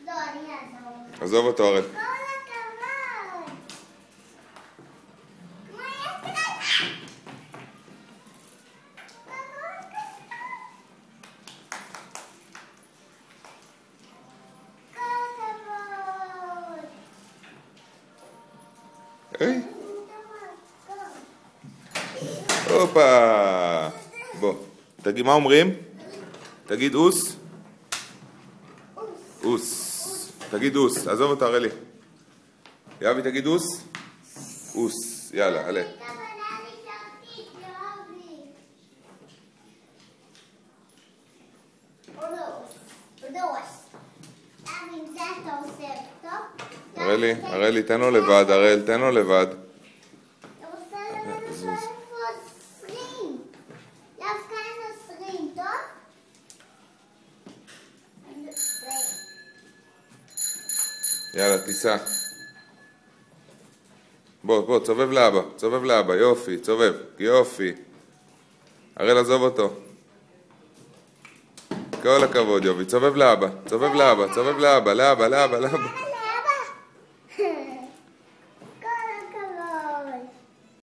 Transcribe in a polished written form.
לא, אני אעזור. עזוב אותו הראל. כל הכבוד. מה יש לך? כל הכבוד. היי. הופה. בוא. תגיד, מה אומרים? תגיד אוס. אוס. תגיד אוס. עזוב אותו הראלי. יאבי תגיד אוס. אוס. יאללה, עלה. הראלי, תן לו לבד, הראל, תן לו לבד. יאללה, תיסע. בוא, צובב לאבא, צובב לאבא, יופי, צובב, יופי. הראל, עזוב אותו. כל הכבוד, יופי, צובב לאבא, צובב לאבא, צובב לאבא, לאבא.